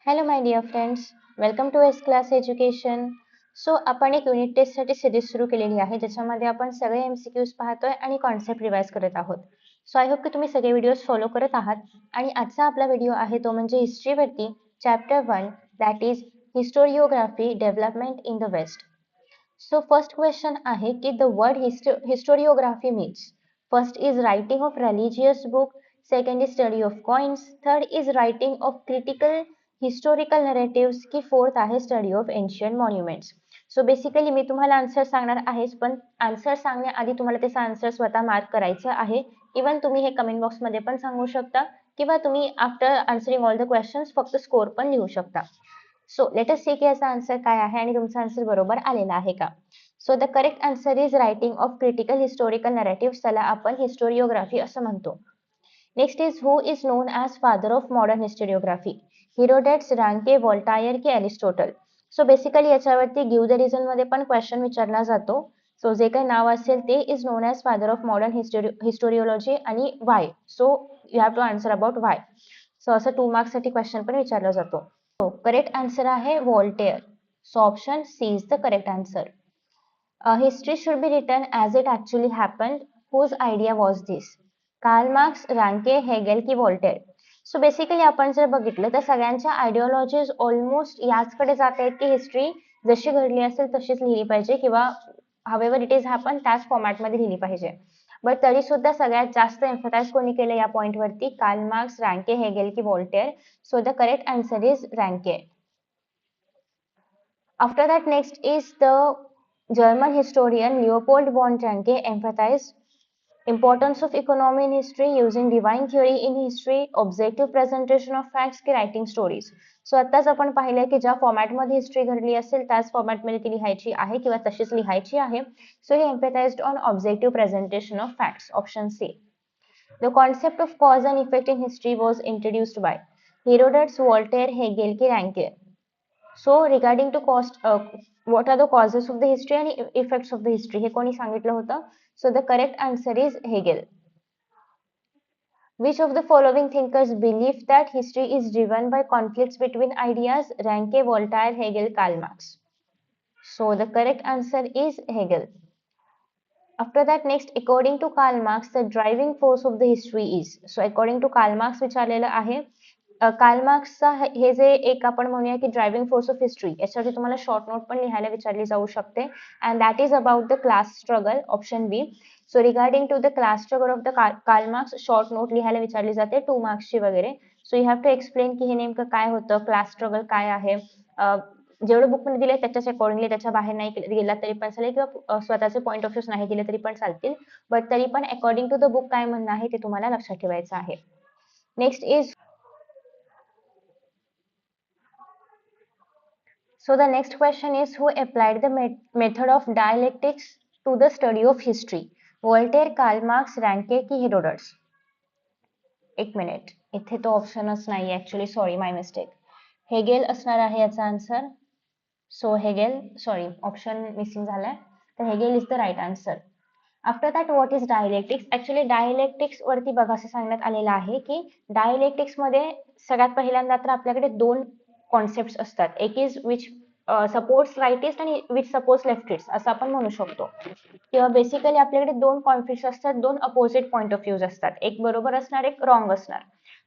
Hello my dear friends, welcome to S class education. So आपण एक unit टेस्टसाठी series सुरू केलेली आहे, ज्याच्यामध्ये आपण सगळे MCQs पाहतोय आणि कॉन्सेप्ट रिवाइज करत आहोत. सो आय होप की तुम्ही सगळे व्हिडिओज फॉलो करत आहात. आणि आजचा आपला व्हिडिओ आहे तो म्हणजे हिस्ट्रीवरती, chapter 1, that is historiography development in the west. So first question आहे की the word historiography means. First is writing of religious book, second is study of coins, third is writing of critical historical narratives, की fourth आहे study of ancient monuments. So basically मी तुम्हाला answer सांगणार आहेच, पण answer सांगण्याआधी तुम्हाला त्याचा answer स्वतः मार्क करायचा आहे. इवन तुम्ही हे कमेंट बॉक्समध्ये पण सांगू शकता, किंवा तुम्ही after answering all the questions फक्त स्कोर पण लिहू शकता. सो लेट अस सी की याचा आन्सर काय आहे आणि तुमचा आन्सर बरोबर आलेला आहे का. So the correct answer is writing of critical historical narrative, त्याला आपण हिस्टोरिओग्राफी असं म्हणतो. Next is who is known as father of modern historiography. Herodotus, Ranke, Voltaire की एरिस्टोटल. सो बेसिकली याच्यावरती गिव्ह द रिझन मध्ये पण क्वेश्चन विचारला जातो. सो जे काही नाव असेल ते is known as father of modern historiology आणि why. So you have to answer about why. So असं 2 मार्क्स साठी क्वेश्चन पण विचारला जातो. करेक्ट आन्सर आहे Voltaire. So option C is the correct answer. History should be written as it actually happened. Whose idea was this. Karl Marx, Ranke, Hegel की Voltaire. So basically आपण जर बघितलं तर सगळ्यांच्या आयडिओलॉजीज ऑलमोस्ट याचकडे जात आहेत की हिस्ट्री जशी घडली असेल तशीच लिहिली पाहिजे, किंवा हवेवर इट इज हॅपन त्याच फॉर्मॅटमध्ये लिहिली पाहिजे. बट तरी सुद्धा सगळ्यात जास्त एम्फसाइज कोणी केलं या पॉइंटवरती? कार्ल मार्क्स, रांके, हेगेल की Voltaire. So the correct answer is Ranke. After that, next is the German historian Leopold von Ranke emphasized importance of economy in history using divine theory in history, objective presentation of facts की writing stories. So आत्ताच आपण पाहिलंय की ज्या फॉर्मॅटमध्ये history घडली असेल त्याच फॉर्मॅटमध्ये ती लिहायची आहे किंवा तशीच लिहायची आहे. So he emphasized on objective presentation of facts. Option C. The concept of cause and effect in history was introduced by Herodotus, Voltaire, Hegel की Ranke. So regarding to cost, what are the causes of the history and effects of the history, हे कोणी सांगितलं होतं? So the correct answer is Hegel. Which of the following thinkers believe that history is driven by conflicts between ideas? Ranke, Voltaire, Hegel, Karl Marx. So the correct answer is Hegel. After that, next, according to Karl Marx, the driving force of the history is. So according to Karl Marx विचारलेलं आहे. Carl मार्क्सचा हे जे एक आपण म्हणूया की driving force of history, याच्यासाठी तुम्हाला शॉर्ट नोट पण लिहायला विचारली जाऊ शकते. And that is about the class struggle. Option B. So regarding to the class struggle of the Karl Marx short note लिहायला विचारली जाते 2 मार्क्सची वगैरे. So you have to explain की हे नेमकं काय होतं, क्लास स्ट्रगल काय आहे. जेवढं बुकमध्ये दिले त्याच्याच अकॉर्डिंगली, त्याच्या बाहेर नाही गेला तरी पण चालेल, किंवा स्वतःचे पॉईंट ऑफ व्ह्यूज नाही दिले तरी पण चालतील. बट तरी पण अकॉर्डिंग टू द बुक काय म्हणणं आहे ते तुम्हाला लक्षात ठेवायचं आहे. Next is. So the next question is who applied the method of dialectics to the study of history? Voltaire, Karl Marx, Ranke की Herodotus? एक मिनिट, इथे तो ऑप्शनच नाही actually, sorry my mistake. Hegel असणार आहे याचा answer. So Hegel, sorry option missing झालाय, तर Hegel is the right answer. After that what is dialectics. Actually dialectics वरती बघा असं सांगण्यात आलेलं आहे की डायलेक्टिक्स मध्ये सगळ्यात पहिल्यांदा तर आपल्याकडे 2 कॉन्सेप्ट असतात. एक इज विच सपोर्ट्स राईटिस्ट आणि विच सपोर्ट्स लेफ्टिस्ट असं आपण म्हणू शकतो. किंवा बेसिकली आपल्याकडे 2 कॉन्फ्लिक्ट असतात, 2 अपोजिट पॉईंट ऑफ व्ह्यूज असतात, एक बरोबर असणार एक रॉंग असणार.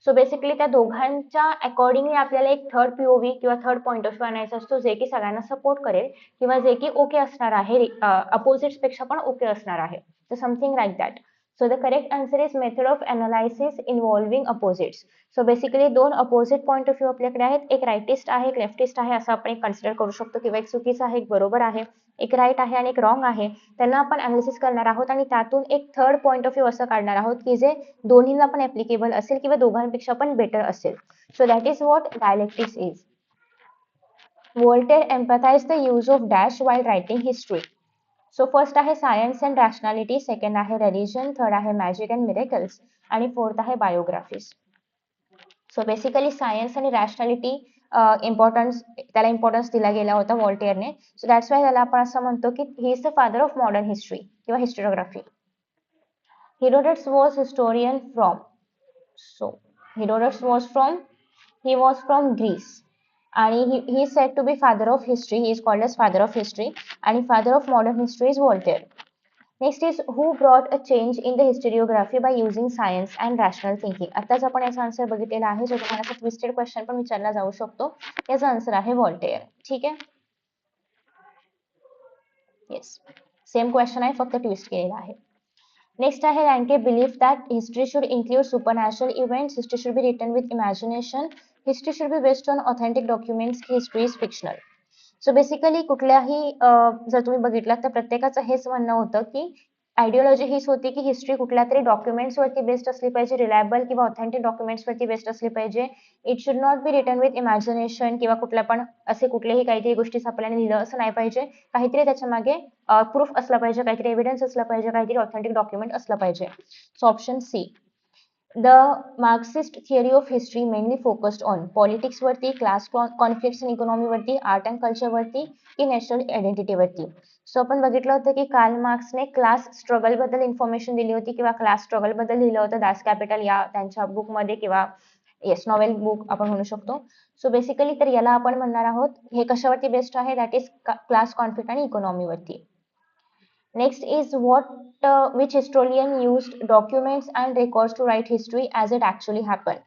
सो बेसिकली त्या दोघांच्या अकॉर्डिंगली आपल्याला एक थर्ड पीओव्ही किंवा थर्ड पॉईंट ऑफ व्ह्यू आणायचा असतो, जे की सगळ्यांना सपोर्ट करेल किंवा जे की ओके असणार आहे, अपोजिट्स पेक्षा पण ओके असणार आहे. So something like that. So the correct answer is method of analysis involving opposites. So basically 2 opposite point of view आपल्याकडे आहेत, एक राईटिस्ट आहे एक लेफ्टिस्ट आहे असं आपण एक कन्सिडर करू शकतो, किंवा एक चुकीचा आहे एक बरोबर आहे, एक राईट आहे आणि एक रॉंग आहे. त्यांना आपण अनालिसिस करणार आहोत आणि त्यातून एक थर्ड पॉईंट ऑफ व्ह्यू असं काढणार आहोत की जे दोन्हींना पण ऍप्लिकेबल असेल किंवा दोघांपेक्षा पण बेटर असेल. So that is what dialectics is. Voltaire emphasized the use of dash while writing history. So first आहे सायन्स अँड रॅशनॅलिटी, सेकंड आहे रिलिजन, थर्ड आहे मॅजिक अँड मिरेकल्स आणि फोर्थ आहे बायोग्राफीज. सो बेसिकली सायन्स आणि rationality त्याला importance दिला गेला होता वॉल्टेअरने. सो दॅट्स वाय त्याला आपण असं म्हणतो की he is the father of modern history किंवा historiography. Herodotus was historian from. So Herodotus was from, he was from Greece. आणि he is said to be father of history. He is called as father of history आणि father of modern history is Voltaire. Next is who brought a change in the historiography by using science and rational thinking. आताच आपण याचा answer बघितलेला आहे, जो तुम्हाला असा twisted question पण विचारला जाऊ शकतो. याचा आन्सर आहे वॉल्टेअर. ठीक आहे. येस, सेम क्वेश्चन आहे, फक्त ट्विस्ट केलेला आहे. नेक्स्ट आहे Ranke belief that history should include supernatural events. History should be written with imagination. History should be based on authentic documents. History is fictional. So basically कुठल्याही जर तुम्ही बघितलं तर प्रत्येकाचं हेच म्हणणं होतं की आयडिओलॉजी हीच होती की हिस्ट्री कुठल्या तरी डॉक्युमेंट्स वरती बेस्ड असली पाहिजे, रिलायबल किंवा ऑथेंटिक डॉक्युमेंट्स वरती बेस्ड असली पाहिजे. It should not be written with imagination किंवा कुठल्या पण असे कुठलेही काहीतरी गोष्टी आपल्याला लिहिलं असं नाही पाहिजे. काहीतरी त्याच्या मागे प्रूफ असला पाहिजे, काहीतरी एव्हिडन्स असला पाहिजे, काहीतरी ऑथेंटिक डॉक्युमेंट असलं पाहिजे. So option C. The Marxist theory of history mainly focused on politics वरती, class conflicts and economy वरती, art and culture वरती की national identity वरती. सो आपण बघितलं होतं की कार्ल मार्क्सने क्लास स्ट्रगल बद्दल इन्फॉर्मेशन दिली होती किंवा क्लास स्ट्रगल बद्दल लिहिलं होतं दास कॅपिटल या त्यांच्या बुक मध्ये किंवा येस नॉवेल बुक आपण म्हणू शकतो. सो बेसिकली तर याला आपण म्हणणार आहोत हे कशावरती बेस्ड आहे, दॅट इज क्लास कॉन्फ्लिक्ट आणि इकॉनॉमी वरती. Next is which historian used documents and records to write history as it actually happened.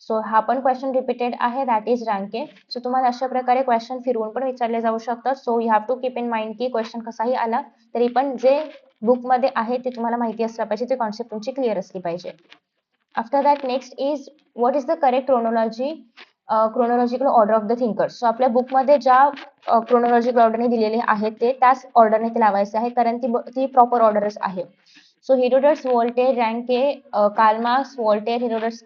So हा पण क्वेश्चन रिपीटेड आहे, दॅट इज रँके. सो तुम्हाला अशा प्रकारे क्वेश्चन फिरवून पण विचारले जाऊ शकतात. So you have to keep in mind की क्वेश्चन कसाही आला तरी पण जे बुकमध्ये आहे ते तुम्हाला माहिती असलं पाहिजे, ते कॉन्सेप्ट तुमची क्लिअर असली पाहिजे. After that next is what is the correct chronological order of the thinkers. So आपल्या बुकमध्ये ज्या क्रोनॉलॉजिकल ऑर्डरने दिलेले आहेत ते त्याच ऑर्डरने ते लावायचे आहे, कारण ती प्रॉपर ऑर्डरच आहे. So Herodotus, Voltaire, Ranke, Karl Marx, Voltaire, Herodotus,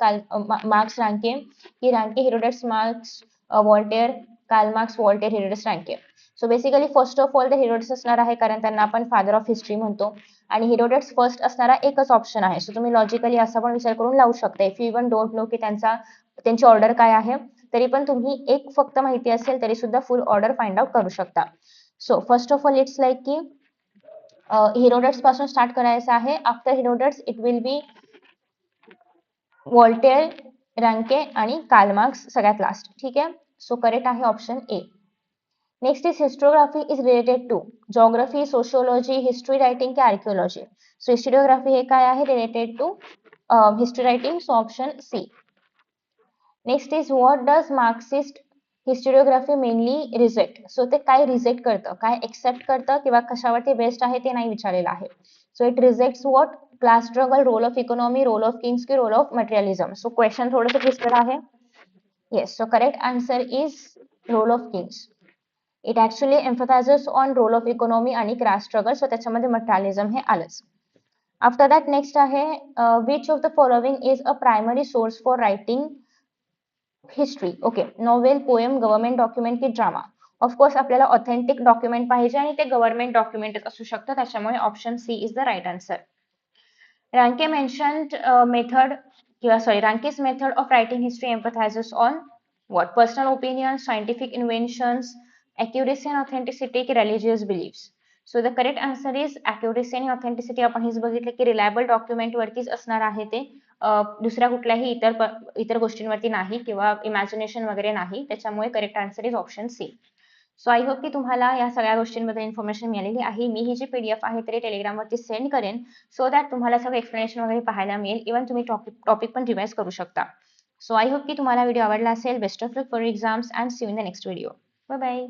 Marx, Ranke की Ranke, Herodotus, Marx, Voltaire, Karl Marx, Voltaire, Herodotus, Ranke. So basically first of all the Herodotus असणार आहे, कारण त्यांना आपण फादर ऑफ हिस्ट्री म्हणतो आणि हेरोडस फर्स्ट असणारा एकच ऑप्शन आहे. सो तुम्ही लॉजिकली असा पण विचार करून लावू शकता. If you even don't know की त्यांची ऑर्डर काय आहे, तरी पण तुम्ही एक फक्त माहिती असेल तरी सुद्धा फुल ऑर्डर फाइंड आउट करू शकता. So first of all it's like की हेरोडट्स पासून स्टार्ट करायचं आहे. After Herodotus it will be Voltaire, Ranke आणि कार्ल मार्क्स सगळ्यात लास्ट. ठीक आहे. सो करेक्ट आहे option A. Next is historiography is related to geography, sociology, history writing की आर्किओलॉजी. सो हिस्टोग्राफी हे काय आहे, related to history writing. So option C. Next is what does Marxist historiography mainly reject. So ते काय reject करतं, काय accept करतं किंवा कशावरती बेस्ड आहे ते नाही विचारलेलं आहे. So it rejects what, class struggle, role of economy, role of kings की role of materialism. So question थोडंसं ट्विस्टेड आहे. Yes, so correct answer is role of kings. It actually emphasises on role of economy आणि class struggle. So त्याच्यामध्ये materialism हे आलंच. After that next आहे which of the following is a primary source for writing history. Okay, novel, poem, government document की drama. Of course आपल्याला authentic document पाहिजे आणि ते गव्हर्नमेंट डॉक्युमेंटच असू शकतं, त्याच्यामुळे option C is the right answer. Ranke mentioned method किंवा Ranke's method of writing history emphasizes on what, personal opinion, scientific inventions, accuracy and authenticity की religious beliefs. So the correct answer is accuracy आणि authenticity. आपण हेच बघितलं की reliable document वरतीच असणार आहे ते, दुसऱ्या कुठल्याही इतर गोष्टींवरती नाही किंवा इमॅजिनेशन वगैरे नाही. त्याच्यामुळे correct answer is option C. So I hope की तुम्हाला या सगळ्या गोष्टींबद्दल इन्फॉर्मेशन मिळालेली आहे. मी ही जी PDF आहे तरी टेलिग्रामवरती सेंड करेन, सो दॅट तुम्हाला सगळं एक्सप्लेनेशन वगैरे पाहायला मिळेल. इव्हन तुम्ही टॉपिक पण रिवाइज करू शकता. सो आय होप की तुम्हाला व्हिडिओ आवडला असेल. Best of luck for exams and see you in the next video. Bye bye.